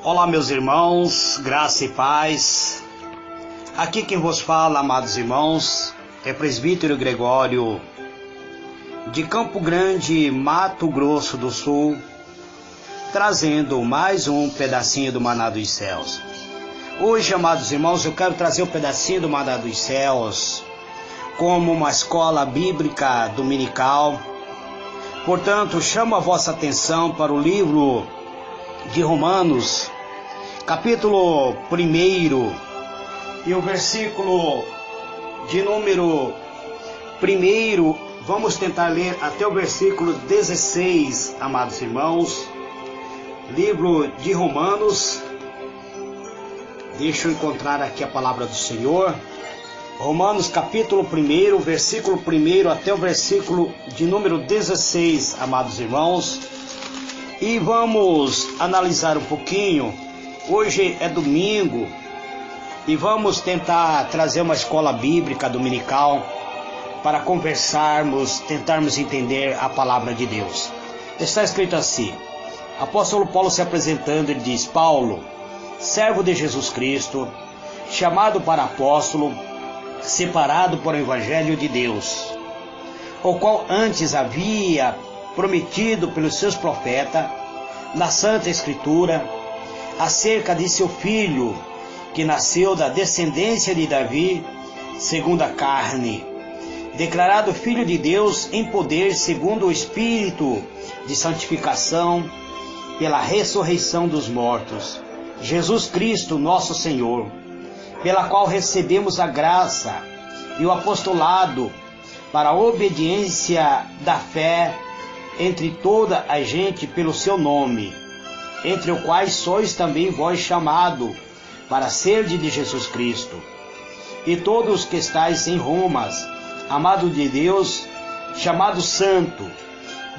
Olá, meus irmãos, graça e paz. Aqui quem vos fala, amados irmãos, é presbítero Gregório, de Campo Grande, Mato Grosso do Sul, trazendo mais um pedacinho do Maná dos Céus. Hoje, amados irmãos, eu quero trazer um pedacinho do Maná dos Céus como uma escola bíblica dominical. Portanto, chamo a vossa atenção para o livro de Romanos, capítulo 1, e o versículo de número 1, vamos tentar ler até o versículo 16, amados irmãos. Livro de Romanos, deixa eu encontrar aqui a palavra do Senhor. Romanos capítulo 1, versículo 1 até o versículo de número 16, amados irmãos. E vamos analisar um pouquinho. Hoje é domingo e vamos tentar trazer uma escola bíblica dominical para conversarmos, tentarmos entender a palavra de Deus. Está escrito assim: apóstolo Paulo se apresentando, ele diz: Paulo, servo de Jesus Cristo, chamado para apóstolo, separado para o Evangelho de Deus, o qual antes havia prometido pelos seus profetas, na Santa Escritura, acerca de seu filho, que nasceu da descendência de Davi, segundo a carne, declarado Filho de Deus em poder, segundo o Espírito de santificação, pela ressurreição dos mortos, Jesus Cristo, nosso Senhor, pela qual recebemos a graça e o apostolado para a obediência da fé entre toda a gente pelo seu nome, entre os quais sois também vós chamado para serdes de Jesus Cristo. E todos que estáis em Roma, amado de Deus, chamado santo,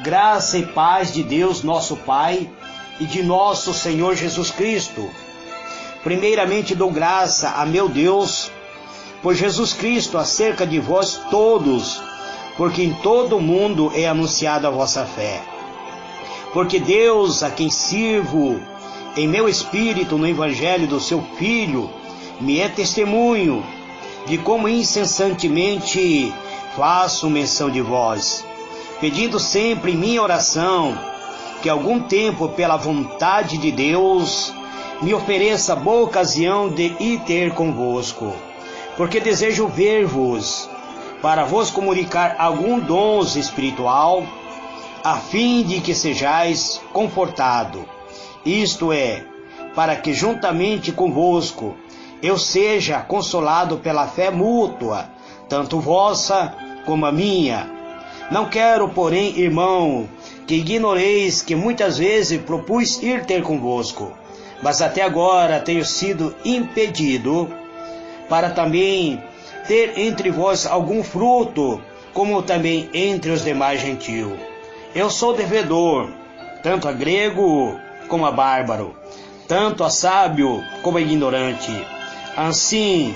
graça e paz de Deus nosso Pai e de nosso Senhor Jesus Cristo. Primeiramente dou graça a meu Deus por Jesus Cristo acerca de vós todos, porque em todo o mundo é anunciada a vossa fé. Porque Deus, a quem sirvo em meu espírito no Evangelho do seu Filho, me é testemunho de como incessantemente faço menção de vós, pedindo sempre em minha oração que algum tempo, pela vontade de Deus, me ofereça boa ocasião de ir ter convosco, porque desejo ver-vos, para vos comunicar algum dom espiritual, a fim de que sejais confortado, isto é, para que juntamente convosco eu seja consolado pela fé mútua, tanto vossa como a minha. Não quero, porém, irmão, que ignoreis que muitas vezes propus ir ter convosco, mas até agora tenho sido impedido, para também ter entre vós algum fruto, como também entre os demais gentios. Eu sou devedor, tanto a grego como a bárbaro, tanto a sábio como a ignorante. Assim,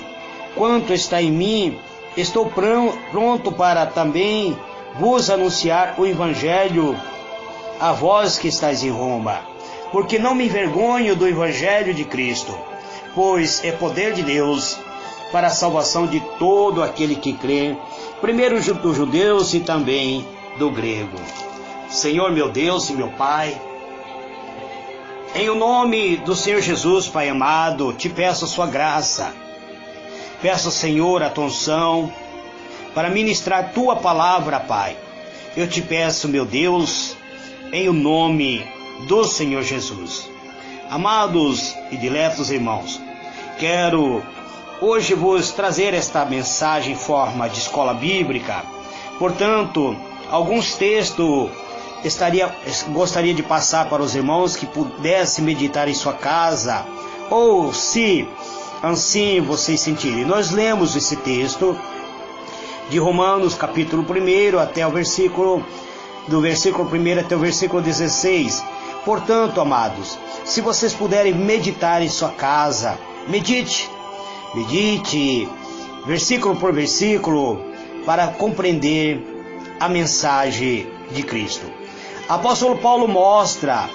quanto está em mim, estou pronto para também vos anunciar o Evangelho a vós que estáis em Roma, porque não me envergonho do Evangelho de Cristo, pois é poder de Deus para a salvação de todo aquele que crê, primeiro dos judeus e também do grego. Senhor meu Deus e meu Pai, em o nome do Senhor Jesus, Pai amado, te peço a sua graça, peço, Senhor, a tua unção para ministrar tua palavra, Pai. Eu te peço, meu Deus, em o nome do Senhor Jesus. Amados e diletos irmãos, quero hoje vos trazer esta mensagem em forma de escola bíblica. Portanto, alguns textos gostaria de passar para os irmãos que pudessem meditar em sua casa, ou se assim vocês sentirem. Nós lemos esse texto de Romanos capítulo 1 até o versículo, do versículo 1 até o versículo 16. Portanto, amados, se vocês puderem meditar em sua casa, medite versículo por versículo, para compreender a mensagem de Cristo. Apóstolo Paulo mostra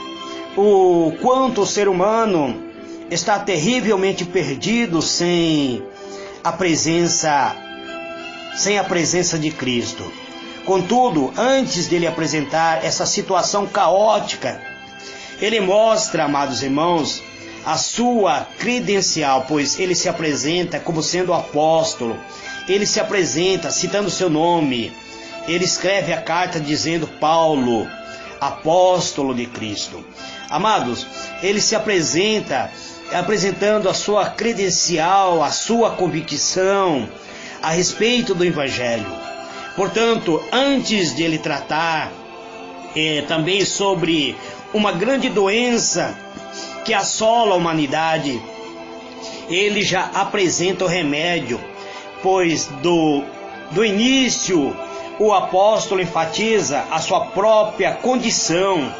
o quanto o ser humano está terrivelmente perdido sem a presença de Cristo. Contudo, antes dele apresentar essa situação caótica, ele mostra, amados irmãos, a sua credencial, pois ele se apresenta como sendo apóstolo. Ele se apresenta citando seu nome. Ele escreve a carta dizendo Paulo, apóstolo de Cristo. Amados, ele se apresenta apresentando a sua credencial, a sua convicção a respeito do Evangelho. Portanto, antes de ele tratar também sobre uma grande doença que assola a humanidade, ele já apresenta o remédio, pois do início o apóstolo enfatiza a sua própria condição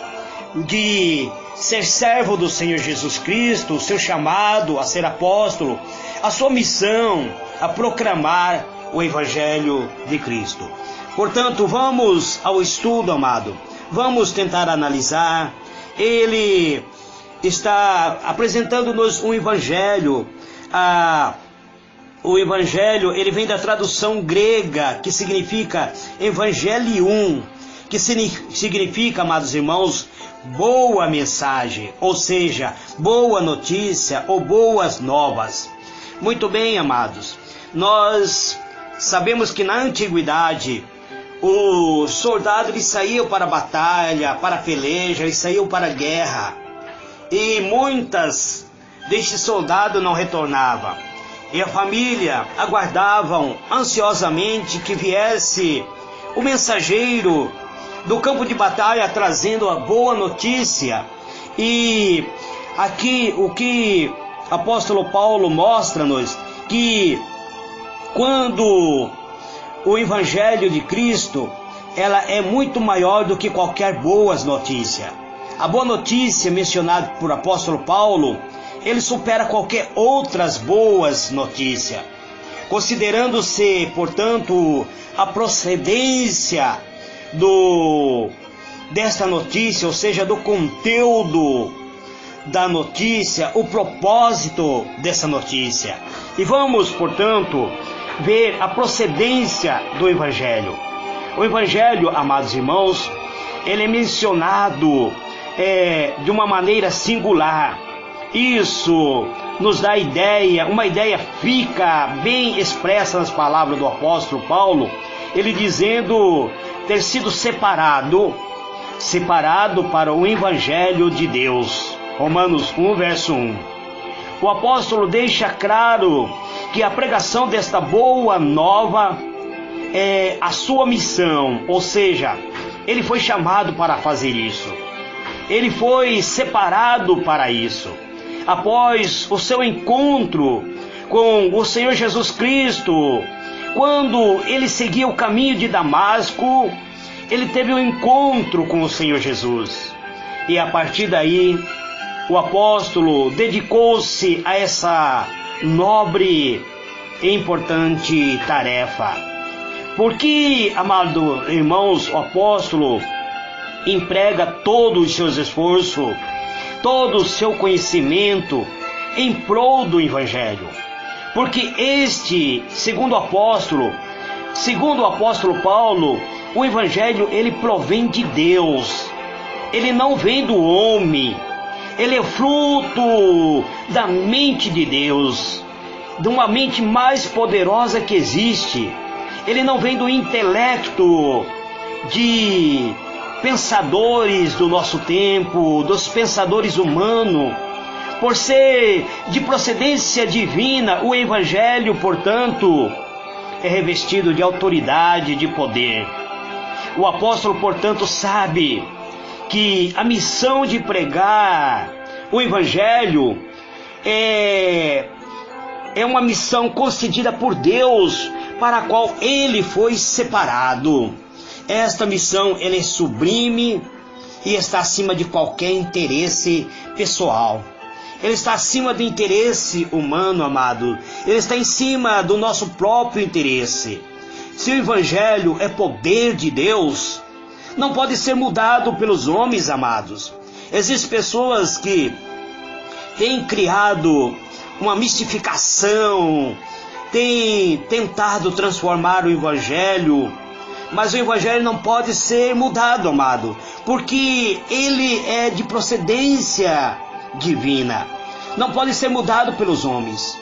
de ser servo do Senhor Jesus Cristo, o seu chamado a ser apóstolo, a sua missão a proclamar o Evangelho de Cristo. Portanto, vamos ao estudo, amado. Vamos tentar analisar. Ele está apresentando-nos um Evangelho. O Evangelho, ele vem da tradução grega, que significa Evangelium, que significa, amados irmãos, boa mensagem, ou seja, boa notícia ou boas novas. Muito bem, amados, nós sabemos que na antiguidade os soldados eles saíam para a batalha, para a peleja, eles saíam para a guerra, e muitas destes soldados não retornavam, e a família aguardavam ansiosamente que viesse o mensageiro do campo de batalha trazendo a boa notícia. E aqui o que o apóstolo Paulo mostra-nos, que quando o Evangelho de Cristo, ela é muito maior do que qualquer boa notícia. A boa notícia mencionada por apóstolo Paulo, ele supera qualquer outras boas notícias, considerando-se, portanto, a procedência desta notícia, ou seja, do conteúdo da notícia, o propósito dessa notícia. E vamos, portanto, ver a procedência do Evangelho. O Evangelho, amados irmãos, ele é mencionado de uma maneira singular. Isso nos dá uma ideia fica bem expressa nas palavras do apóstolo Paulo, ele dizendo ter sido separado para o Evangelho de Deus. Romanos 1, verso 1. O apóstolo deixa claro que a pregação desta boa nova é a sua missão, ou seja, ele foi chamado para fazer isso. Ele foi separado para isso. Após o seu encontro com o Senhor Jesus Cristo, quando ele seguia o caminho de Damasco, ele teve um encontro com o Senhor Jesus. E a partir daí, o apóstolo dedicou-se a essa nobre e importante tarefa. Por que, amados irmãos, o apóstolo emprega todo o seu esforço, todo o seu conhecimento em prol do Evangelho? Porque segundo o apóstolo Paulo, o Evangelho ele provém de Deus, ele não vem do homem, ele é fruto da mente de Deus, de uma mente mais poderosa que existe. Ele não vem do intelecto de pensadores do nosso tempo, dos pensadores humanos. Por ser de procedência divina, o Evangelho, portanto, é revestido de autoridade, de poder. O apóstolo, portanto, sabe que a missão de pregar o Evangelho é uma missão concedida por Deus, para a qual ele foi separado. Esta missão ela é sublime e está acima de qualquer interesse pessoal. Ele está acima do interesse humano, amado. Ele está em cima do nosso próprio interesse. Se o Evangelho é poder de Deus, não pode ser mudado pelos homens, amados. Existem pessoas que têm criado uma mistificação, têm tentado transformar o Evangelho, mas o Evangelho não pode ser mudado, amado, porque ele é de procedência divina, não pode ser mudado pelos homens.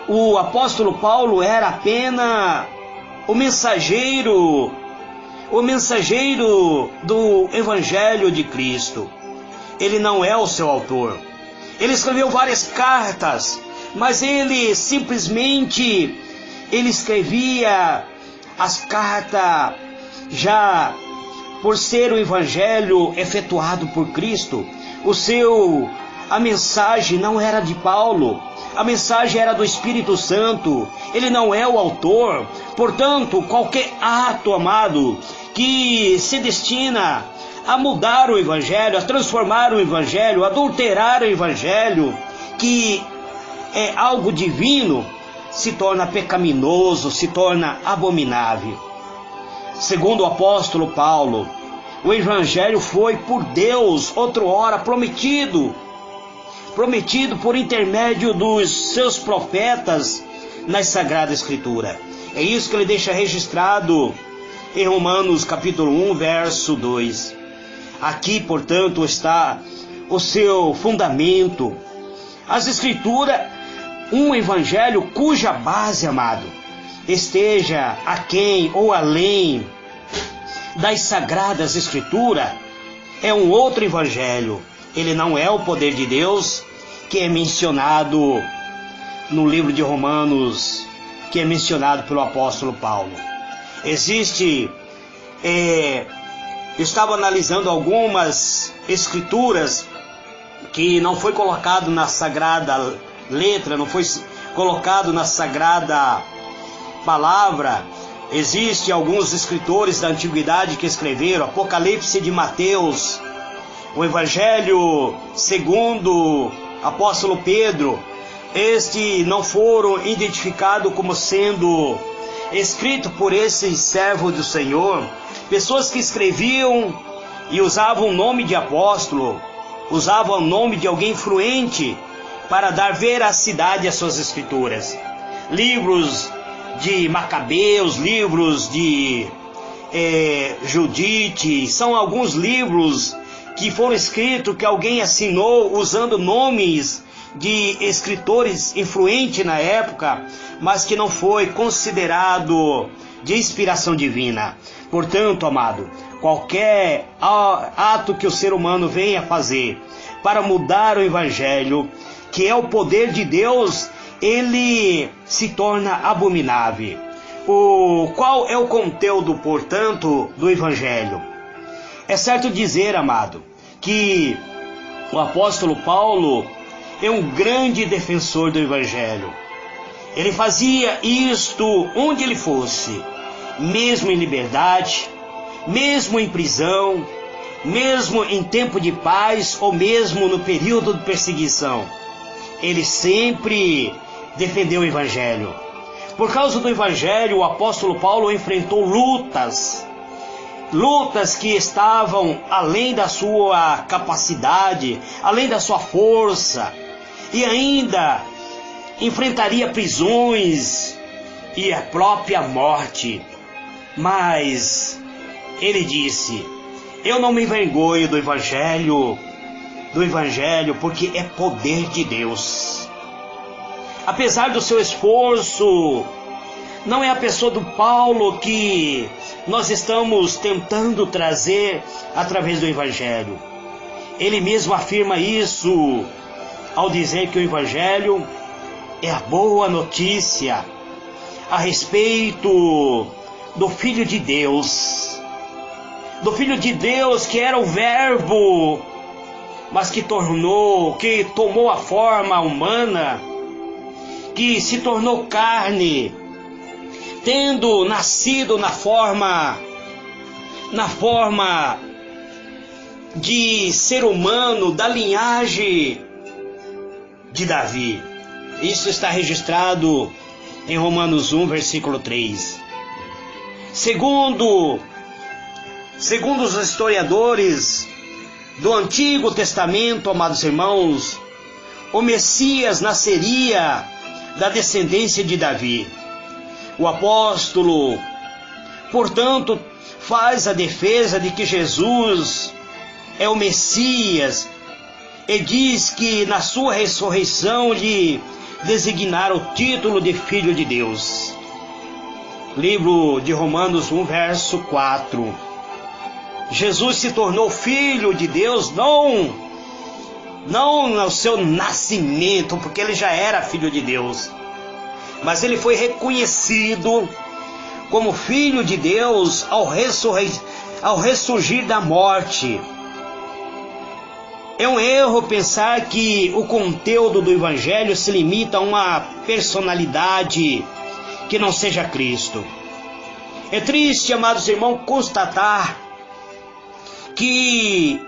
O apóstolo Paulo era apenas o mensageiro do Evangelho de Cristo. Ele não é o seu autor. Ele escreveu várias cartas, mas ele escrevia as cartas já por ser o Evangelho efetuado por Cristo. A mensagem não era de Paulo, a mensagem era do Espírito Santo. Ele não é o autor. Portanto, qualquer ato, amado, que se destina a mudar o Evangelho, a transformar o Evangelho, a adulterar o Evangelho, que é algo divino, se torna pecaminoso, se torna abominável. Segundo o apóstolo Paulo, o Evangelho foi por Deus outrora prometido por intermédio dos seus profetas nas Sagradas Escrituras. É isso que ele deixa registrado em Romanos capítulo 1, verso 2. Aqui, portanto, está o seu fundamento. As Escrituras, um Evangelho cuja base, amado, esteja aquém ou além das Sagradas Escrituras, é um outro Evangelho. Ele não é o poder de Deus que é mencionado no livro de Romanos, que é mencionado pelo apóstolo Paulo. Estava analisando algumas escrituras que não foi colocado na sagrada letra, não foi colocado na sagrada palavra. Existem alguns escritores da antiguidade que escreveram Apocalipse de Mateus, o Evangelho segundo apóstolo Pedro. Estes não foram identificados como sendo escritos por esses servos do Senhor, pessoas que escreviam e usavam o nome de apóstolo, usavam o nome de alguém influente para dar veracidade às suas escrituras. Livros de Macabeus, livros de Judite, são alguns livros que foram escritos, que alguém assinou usando nomes de escritores influentes na época, mas que não foi considerado de inspiração divina. Portanto, amado, qualquer ato que o ser humano venha fazer para mudar o Evangelho, que é o poder de Deus, ele se torna abominável. Qual é o conteúdo, portanto, do Evangelho? É certo dizer, amado, que o apóstolo Paulo é um grande defensor do Evangelho. Ele fazia isto onde ele fosse, mesmo em liberdade, mesmo em prisão, mesmo em tempo de paz ou mesmo no período de perseguição. Ele sempre defendeu o Evangelho. Por causa do Evangelho, o apóstolo Paulo enfrentou lutas que estavam além da sua capacidade, além da sua força, e ainda enfrentaria prisões e a própria morte. Mas ele disse: eu não me envergonho do Evangelho, porque é poder de Deus. Apesar do seu esforço, não é a pessoa do Paulo que nós estamos tentando trazer através do Evangelho. Ele mesmo afirma isso ao dizer que o Evangelho é a boa notícia a respeito do Filho de Deus. Do Filho de Deus que era o Verbo, mas que tomou a forma humana, que se tornou carne, tendo nascido na forma de ser humano, da linhagem de Davi. Isso está registrado em Romanos 1, versículo 3. Segundo os historiadores, do Antigo Testamento, amados irmãos, o Messias nasceria da descendência de Davi. O apóstolo, portanto, faz a defesa de que Jesus é o Messias e diz que na sua ressurreição lhe designaram o título de Filho de Deus. Livro de Romanos 1, verso 4. Jesus se tornou Filho de Deus não no seu nascimento, porque ele já era Filho de Deus, mas ele foi reconhecido como Filho de Deus ao ressurgir da morte. É um erro pensar que o conteúdo do Evangelho se limita a uma personalidade que não seja Cristo. É triste, amados irmãos, constatar que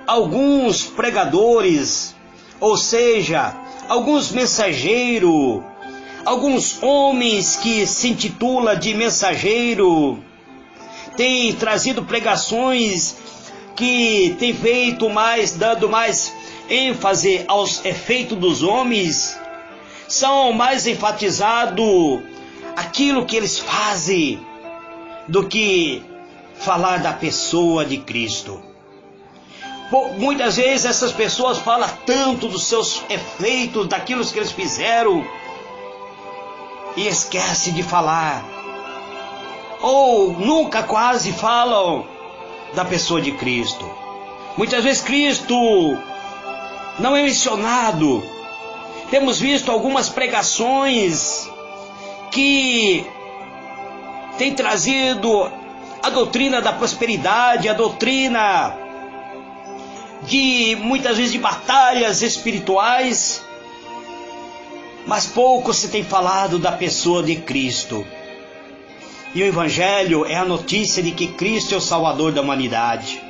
alguns pregadores, ou seja, alguns mensageiros, alguns homens que se intitulam de mensageiro, têm trazido pregações que têm feito dando mais ênfase aos efeitos dos homens, são mais enfatizados aquilo que eles fazem do que falar da pessoa de Cristo. Muitas vezes essas pessoas falam tanto dos seus efeitos, daquilo que eles fizeram, e esquece de falar, ou nunca quase falam da pessoa de Cristo. Muitas vezes Cristo não é mencionado. Temos visto algumas pregações que têm trazido a doutrina da prosperidade, a doutrina de muitas vezes de batalhas espirituais, mas pouco se tem falado da pessoa de Cristo. E o Evangelho é a notícia de que Cristo é o Salvador da humanidade.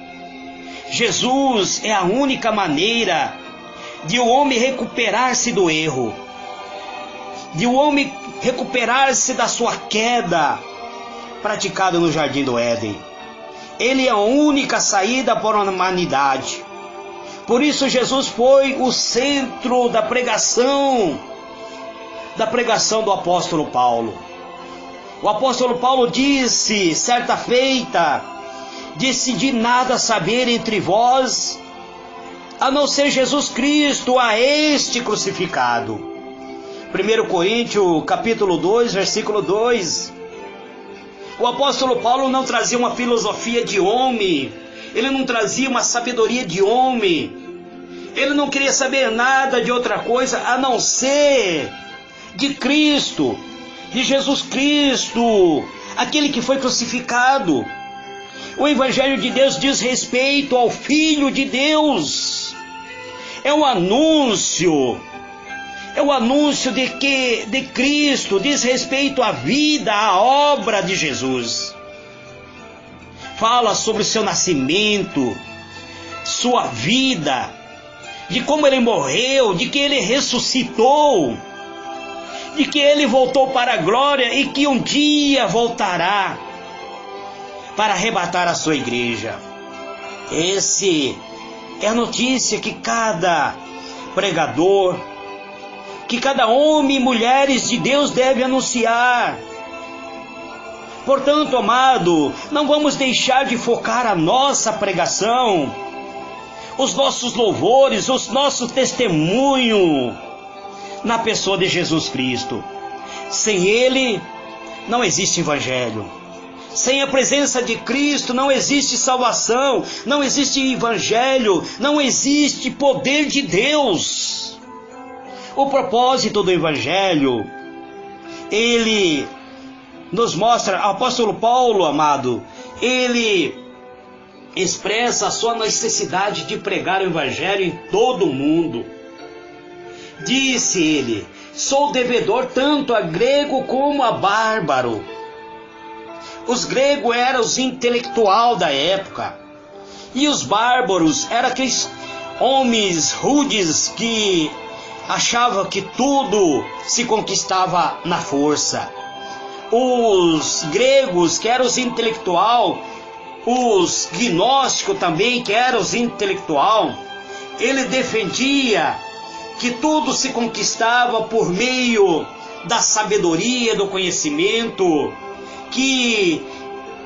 Jesus é a única maneira de o homem recuperar-se do erro, de o homem recuperar-se da sua queda praticada no Jardim do Éden. Ele é a única saída para a humanidade. Por isso Jesus foi o centro da pregação do apóstolo Paulo. O apóstolo Paulo disse, certa feita, de nada saber entre vós, a não ser Jesus Cristo, a este crucificado. 1 Coríntios, capítulo 2, versículo 2. O apóstolo Paulo não trazia uma filosofia de homem, ele não trazia uma sabedoria de homem, ele não queria saber nada de outra coisa a não ser de Cristo, de Jesus Cristo, aquele que foi crucificado. O Evangelho de Deus diz respeito ao Filho de Deus. É o anúncio de Cristo, diz respeito à vida, à obra de Jesus. Fala sobre o seu nascimento, sua vida, de como ele morreu, de que ele ressuscitou, de que ele voltou para a glória e que um dia voltará para arrebatar a sua igreja. Esse é a notícia que cada pregador, que cada homem e mulheres de Deus deve anunciar. Portanto, amado, não vamos deixar de focar a nossa pregação, os nossos louvores, os nossos testemunhos na pessoa de Jesus Cristo. Sem Ele não existe Evangelho. Sem a presença de Cristo não existe salvação, não existe Evangelho, não existe poder de Deus. O propósito do Evangelho, ele nos mostra, o apóstolo Paulo, amado, ele expressa a sua necessidade de pregar o Evangelho em todo o mundo. Disse ele, sou devedor tanto a grego como a bárbaro. Os gregos eram os intelectuais da época, e os bárbaros eram aqueles homens rudes que achavam que tudo se conquistava na força. Os gregos, que eram os intelectuais, os gnósticos também, que eram os intelectuais, ele defendia que tudo se conquistava por meio da sabedoria, do conhecimento, que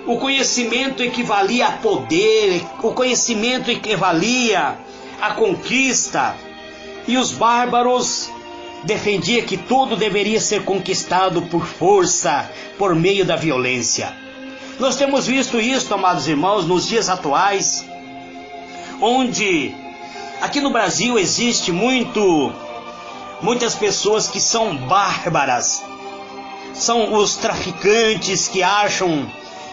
o conhecimento equivalia a poder, o conhecimento equivalia à conquista, e os bárbaros defendiam que tudo deveria ser conquistado por força, por meio da violência. Nós temos visto isso, amados irmãos, nos dias atuais, onde aqui no Brasil existe muitas pessoas que são bárbaras, são os traficantes que acham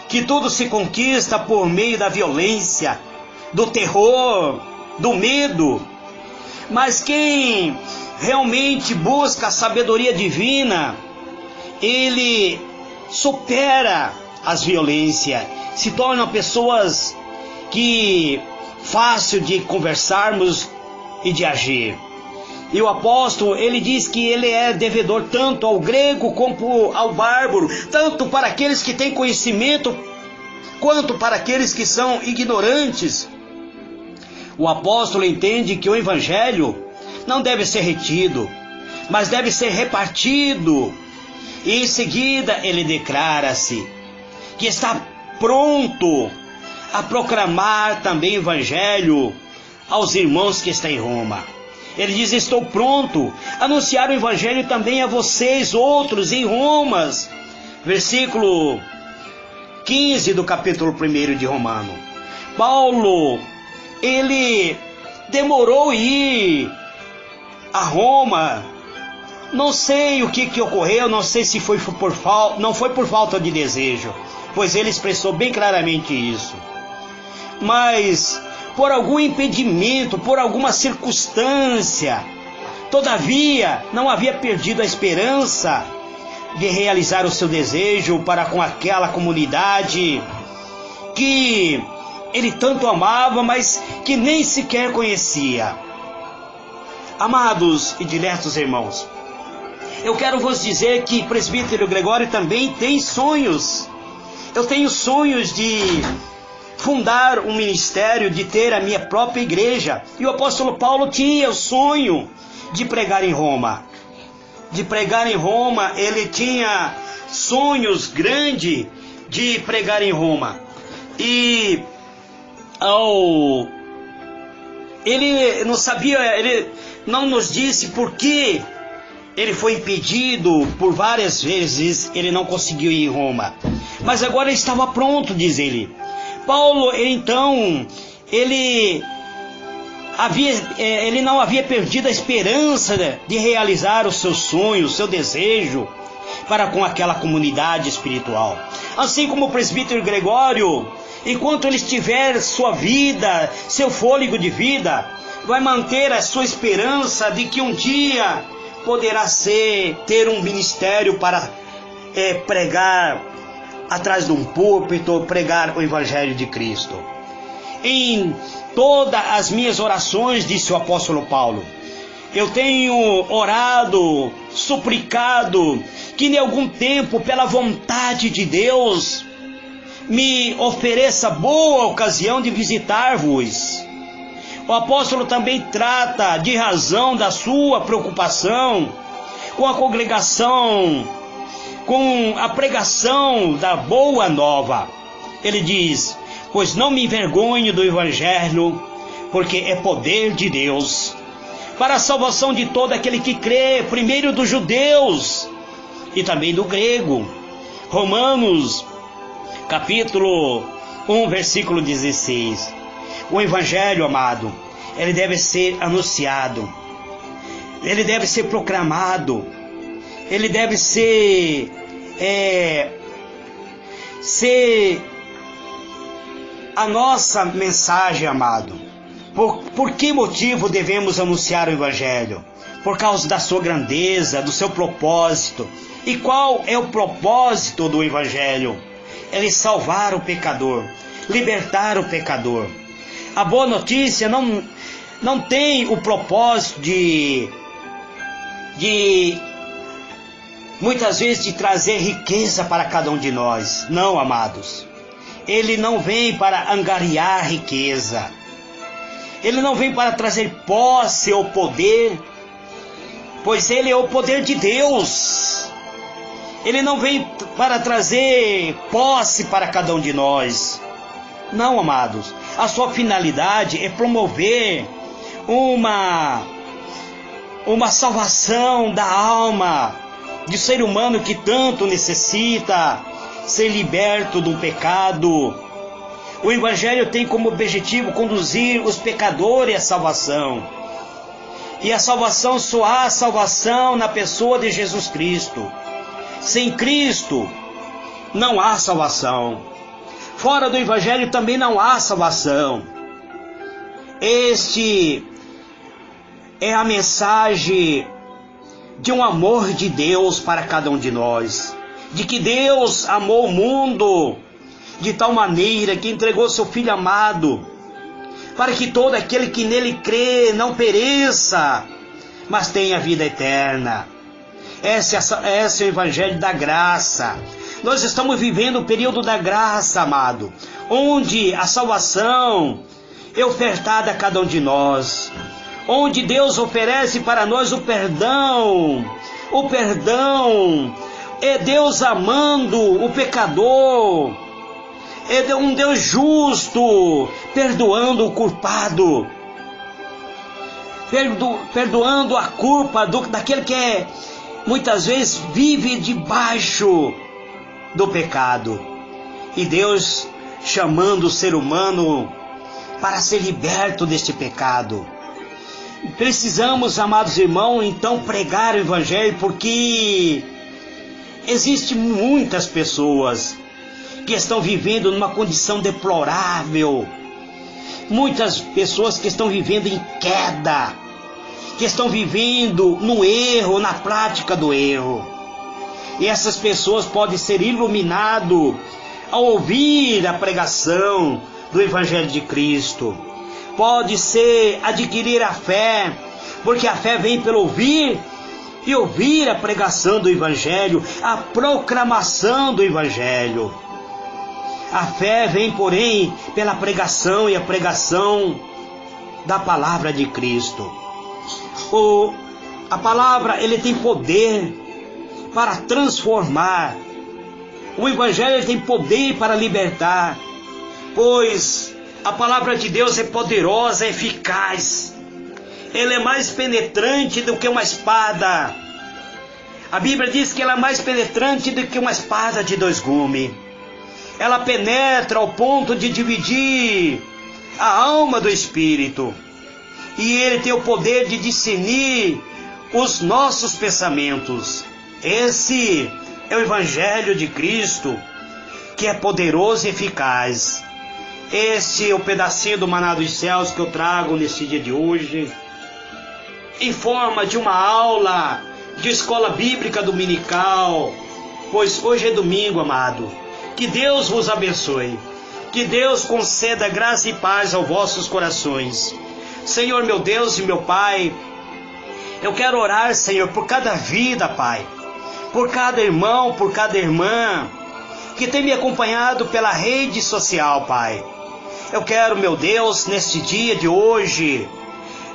que tudo se conquista por meio da violência, do terror, do medo. Mas quem realmente busca a sabedoria divina, ele supera as violências, se tornam pessoas que fácil de conversarmos e de agir. E o apóstolo, ele diz que ele é devedor tanto ao grego como ao bárbaro, tanto para aqueles que têm conhecimento, quanto para aqueles que são ignorantes. O apóstolo entende que o evangelho não deve ser retido, mas deve ser repartido. E em seguida ele declara-se que está pronto a proclamar também o evangelho aos irmãos que estão em Roma. Ele diz: estou pronto a anunciar o evangelho também a vocês outros em Roma. Versículo 15 do capítulo 1 de Romano. Paulo, ele demorou ir a Roma. Não sei o que ocorreu, não sei se foi não foi por falta de desejo, pois ele expressou bem claramente isso. Mas por algum impedimento, por alguma circunstância, todavia não havia perdido a esperança de realizar o seu desejo para com aquela comunidade que ele tanto amava, mas que nem sequer conhecia. Amados e diletos irmãos, eu quero vos dizer que presbítero Gregório também tem sonhos. Eu tenho sonhos de fundar um ministério, de ter a minha própria igreja. E o apóstolo Paulo tinha o sonho de pregar em Roma. De pregar em Roma, ele tinha sonhos grandes de pregar em Roma. E ele não sabia, ele não nos disse por que ele foi impedido por várias vezes, ele não conseguiu ir em Roma. Mas agora ele estava pronto, diz ele. Paulo, então, ele não havia perdido a esperança de realizar o seu sonho, o seu desejo para com aquela comunidade espiritual. Assim como o presbítero Gregório, enquanto ele tiver sua vida, seu fôlego de vida, vai manter a sua esperança de que um dia poderá ter um ministério para pregar atrás de um púlpito, pregar o evangelho de Cristo. Em todas as minhas orações, disse o apóstolo Paulo, eu tenho orado, suplicado, que em algum tempo, pela vontade de Deus, me ofereça boa ocasião de visitar-vos. O apóstolo também trata de razão da sua preocupação com a congregação, com a pregação da boa nova. Ele diz: pois não me envergonho do evangelho, porque é poder de Deus, para a salvação de todo aquele que crê, primeiro dos judeus e também do grego. Romanos, capítulo 1, versículo 16. O evangelho, amado, ele deve ser anunciado, ele deve ser proclamado, ele deve ser a nossa mensagem, amado. Por que motivo devemos anunciar o evangelho? Por causa da sua grandeza, do seu propósito. E qual é o propósito do evangelho? Ele salvar o pecador, libertar o pecador. A boa notícia não tem o propósito de muitas vezes de trazer riqueza para cada um de nós. Não, amados. ele não vem para angariar riqueza. Ele não vem para trazer posse ou poder, pois ele é o poder de Deus. Ele não vem para trazer posse para cada um de nós. Não, amados. A sua finalidade é promover uma salvação da alma, de ser humano que tanto necessita ser liberto do pecado. O Evangelho tem como objetivo conduzir os pecadores à salvação. E a salvação só há salvação na pessoa de Jesus Cristo. Sem Cristo não há salvação. Fora do Evangelho também não há salvação. Este é a mensagem de um amor de Deus para cada um de nós. De que Deus amou o mundo de tal maneira que entregou seu Filho amado, para que todo aquele que nele crê não pereça, mas tenha vida eterna. Esse é o Evangelho da graça. Nós estamos vivendo o período da graça, amado, onde a salvação é ofertada a cada um de nós, onde Deus oferece para nós o perdão. O perdão é Deus amando o pecador, é um Deus justo, perdoando o culpado, perdoando a culpa daquele que muitas vezes vive debaixo do pecado. E Deus chamando o ser humano para ser liberto deste pecado. Precisamos, amados irmãos, então pregar o Evangelho, porque existem muitas pessoas que estão vivendo numa condição deplorável. Muitas pessoas que estão vivendo em queda, que estão vivendo no erro, na prática do erro. E essas pessoas podem ser iluminadas ao ouvir a pregação do Evangelho de Cristo. Pode ser adquirir a fé, porque a fé vem pelo ouvir, e ouvir a pregação do Evangelho, a proclamação do Evangelho. A fé vem, porém, pela pregação, e a pregação da palavra de Cristo. A palavra, ele tem poder para transformar. O Evangelho, ele tem poder para libertar, pois a palavra de Deus é poderosa, é eficaz. Ela é mais penetrante do que uma espada. A Bíblia diz que ela é mais penetrante do que uma espada de dois gumes. Ela penetra ao ponto de dividir a alma do espírito. E ele tem o poder de discernir os nossos pensamentos. Esse é o Evangelho de Cristo, que é poderoso e eficaz. Este é o pedacinho do maná dos céus que eu trago nesse dia de hoje, em forma de uma aula de escola bíblica dominical, pois hoje é domingo, amado. Que Deus vos abençoe, que Deus conceda graça e paz aos vossos corações. Senhor, meu Deus e meu Pai, eu quero orar, Senhor, por cada vida, Pai, por cada irmão, por cada irmã que tem me acompanhado pela rede social, Pai. Eu quero, meu Deus, neste dia de hoje,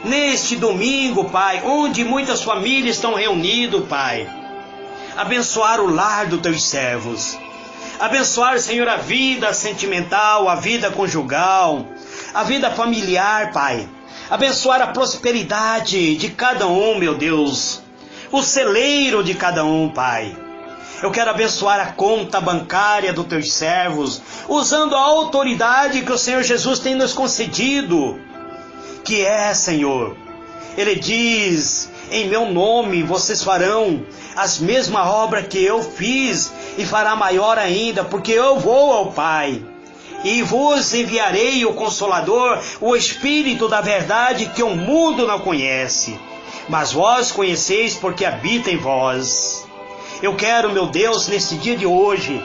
neste domingo, Pai, onde muitas famílias estão reunidas, Pai, abençoar o lar dos teus servos. Abençoar, Senhor, a vida sentimental, a vida conjugal, a vida familiar, Pai. Abençoar a prosperidade de cada um, meu Deus. O celeiro de cada um, Pai. Eu quero abençoar a conta bancária dos teus servos, usando a autoridade que o Senhor Jesus tem nos concedido. Que é, Senhor, Ele diz, em meu nome vocês farão as mesmas obras que eu fiz, e fará maior ainda, porque eu vou ao Pai. E vos enviarei o Consolador, o Espírito da verdade, que o mundo não conhece, mas vós conheceis, porque habita em vós. Eu quero, meu Deus, nesse dia de hoje,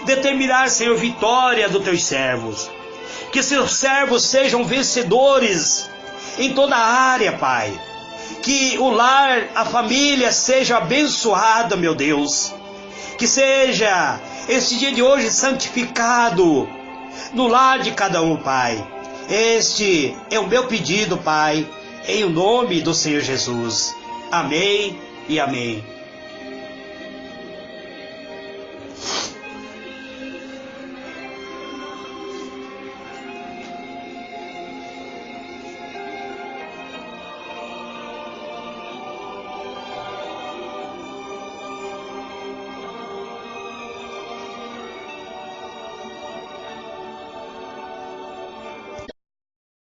determinar, Senhor, vitória dos teus servos. Que seus servos sejam vencedores em toda a área, Pai. Que o lar, a família seja abençoada, meu Deus. Que seja Este dia de hoje santificado no lar de cada um, Pai. Este é o meu pedido, Pai, em o nome do Senhor Jesus. Amém e amém.